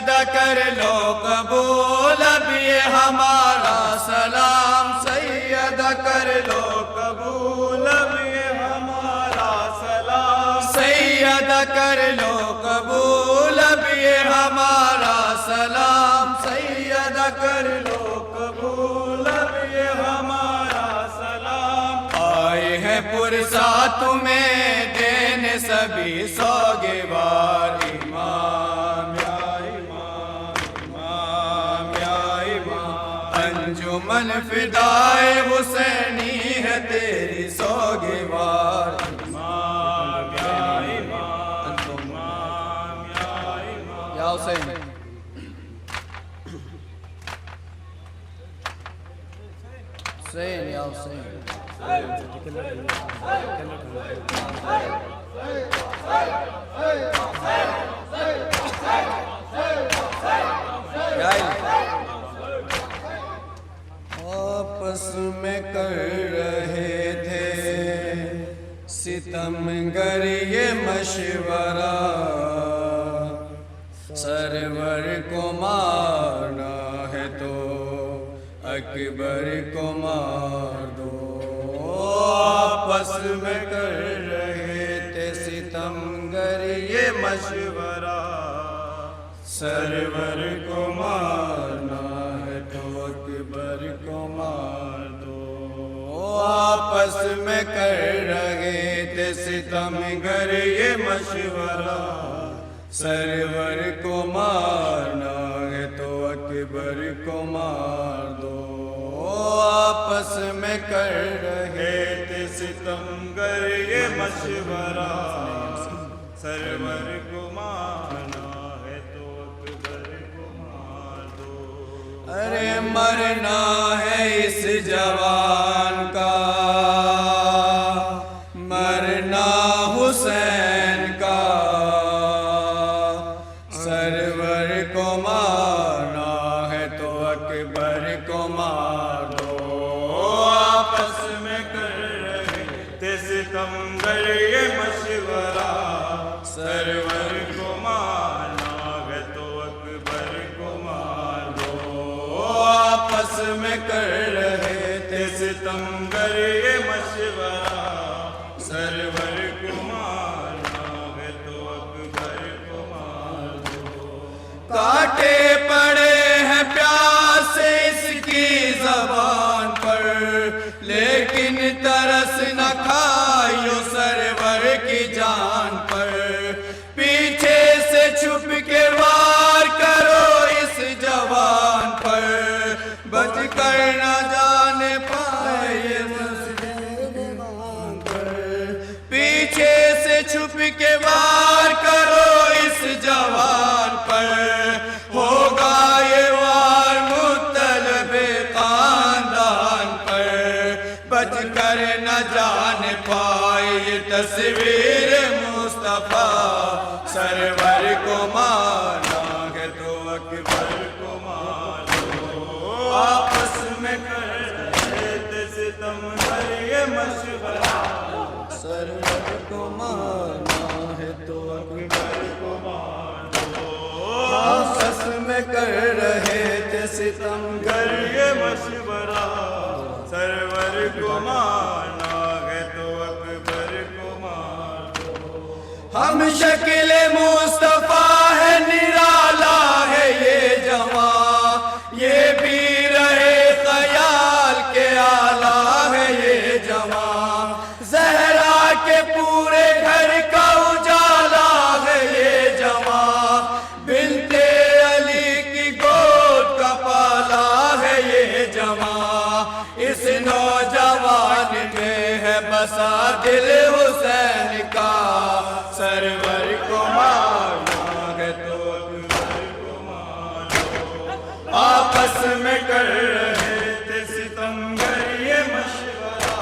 سید کر لو قبول اب یہ ہمارا سلام، سید کر لو قبول اب یہ ہمارا سلام، سید کر لو قبول اب یہ ہمارا سلام، سید کر لو قبول اب یہ ہمارا سلام۔ آئے ہیں پرسا تمہیں دینے سبھی سوگوار، امام یا امام، امام یا امام، انجمن فدائے حسینی ہے تیری سوگوار، امام یا امام، امام یا امام، یا حسین۔ حسین یا حسین، آپس میں کر رہے تھے ستمگر یہ مشورہ، سرور کو مارنا ہے تو اکبر کو مار دو۔ آپس میں کر رہے تھے ستمگر یہ مشورہ، سرور کو مارنا ہے تو اکبر کو مار دو۔ آپس میں کر رہے تھے ستمگر یہ مشورہ، سرور کو مارنا ہے تو اکبر کو مار دو۔ آپس میں کر رہے تھے ستمگر یہ مشورہ، سرور کو مارنا ہے تو اکبر کو مار دو۔ ارے مرنا ہے اس جوان کا، مرنا حسین کا، سرور کو مارنا ہے تو اکبر کو مار دو۔ آپس میں کر رہے تھے ستمگر یہ مشورہ، سرور کو مارنا ہے تو اکبر کو مار دو۔ آپس میں کر رہے تھے ستمگر یہ مشورہ، سرور کو مارنا ہے تو اکبر کو مار دو۔ کاٹے پڑے ہیں پیاس اس کی زبان پر، لیکن ترس نہ کھائیو سرور کی جان پر۔ پیچھے سے چھپ کے وار کرو اس جوان پر، بچ کر نہ جانے پائے یہ مسجد پر۔ پیچھے سے چھپ کے وار کرو اس جوان پر، ہوگا یہ وار مطلب خاندان پر۔ بچ کر نہ جان پائے یہ تصویر مصطفیٰ، سرور کو مارنا ہے تو اکبر کو مار دو۔ آپس میں کر رہے تھے ستمگر یہ مشورہ، سرور کو مارنا ہے تو اکبر کو مار دو۔ آپس میں کر رہے تھے ستمگر یہ مشورہ، سرور کو مارنا ہے تو اکبر کو مار دو۔ ہم شکل مصطفیٰ ہے، نرالا ہے یہ جوان، یہ بھی رہے خیال کے آلہ ہے یہ جوان، زہرا کے پورے گھر کا اجالا ہے یہ جوان، بنت علی کی گود کا پالا ہے یہ جوان۔ اس نوجوان میں ہے بسا دل حسین کا، سرور کو مارنا ہے تو اکبر کو مار دو۔ آپس میں کر رہے تھے ستمگر یہ مشورہ،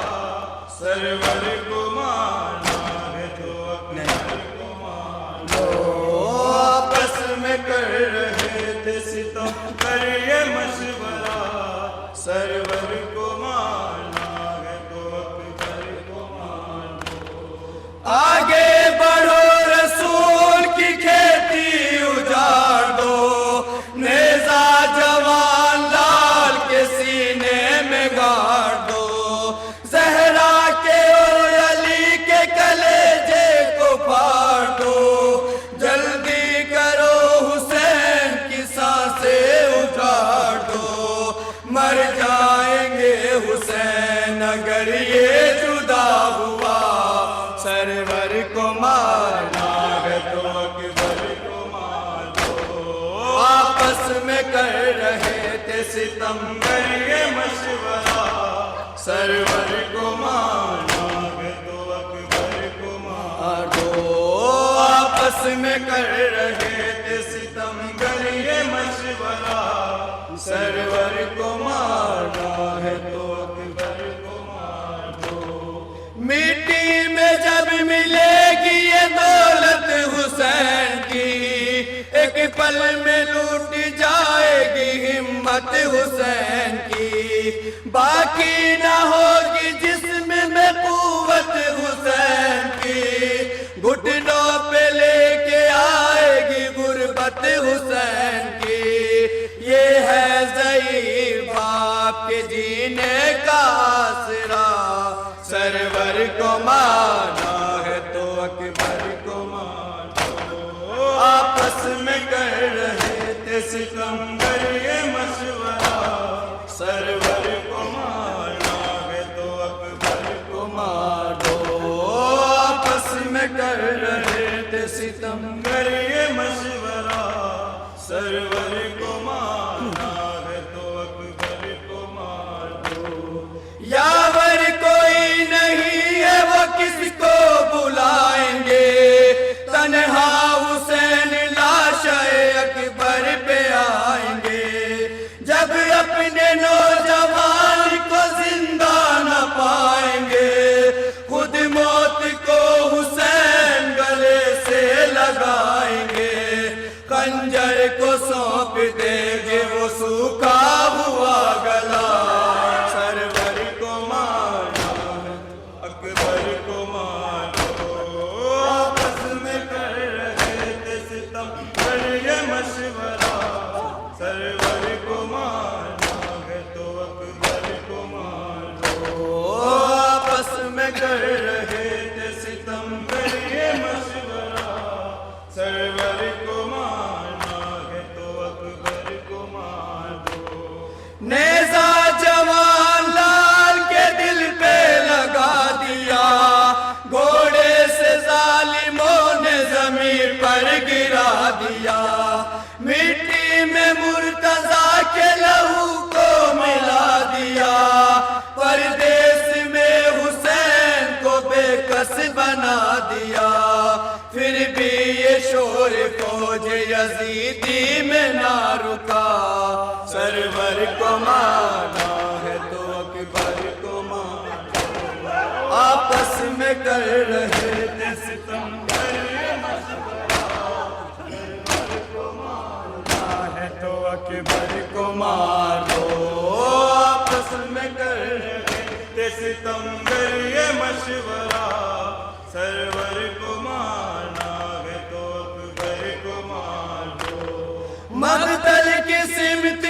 سرور کو مارنا ہے تو اکبر کو مار دو۔ آپس میں کر رہے تھے ستمگر یہ مشورہ، سرور کو مارنا ہے تو اکبر کو مار دو۔ آگے بڑھو رسول کی کھیتی اجاڑ دو، آپس میں کر رہے تھے ستمگر یہ مشورہ، سرور کو مارنا ہے تو اکبر کو مار دو، آپس میں کر رہے تھے ستمگر یہ مشورہ، سرور کو مارنا ہے تو اکبر کو مار دو۔ مٹی میں جب ملے گی یہ دولت حسین کی، ایک پل میں لوٹ جائے گی ہمت حسین کی، باقی نہ ہوگی جسم میں قوت حسین کی، گھٹنوں پہ لے کے آئے گی غربت حسین کی، یہ ہے ضعیف باپ کے جینے کا آسرا، سرور کو مارنا ہے تو اکبر کو مار دو، آپس میں کر رہے تھے ستمگر یہ مشورہ، سرور کو مارنا ہے تو اکبر کو مار دو، آپس میں کر رہے تھے ستمگر یہ مشورہ، سرور کو مارنا ہے تو اکبر کو مار دو۔ یاور کوئی نہیں ہے وہ کس کو بلائیں گے، تنہا حسین لاش اکبر پہ آئیں گے، جب اپنے نوجوان کو زندہ نہ پائیں گے، خود موت کو حسین گلے سے لگائیں گے، خنجر کو سونپ دیں گے وہ سوکھا ہوا گلا، سرور کو مارنا ہے اکبر کو مار دو، آپس میں کر رہے تھے ستمگر یہ مشورہ، سرور کو مارنا ہے تو اکبر کو مار دو، آپس میں کر رہے تھے ستمگر یہ مشورہ، سرور کو مارنا ہے تو اکبر کو مار دو۔ نیزہ جوان لال کے دل پہ لگا دیا، گھوڑے سے ظالموں نے زمین پر گرا دیا، مٹی میں مرتضیٰ کے لہو کو ملا دیا، پردیس میں حسین کو بے کس بنا دیا، پھر بھی یہ شور فوج یزیدی میں نہ رکا، سرور کو مارنا ہے تو اکبر کو مار دو، آپس میں کر رہے تھے ستمگر یہ مشورہ، سرور کو مارنا ہے تو اکبر کو مار دو، آپس میں کر رہے تھے ستمگر یہ مشورہ، سرور کو مارنا ہے تو اکبر کو مار دو۔ مقتل کی سمت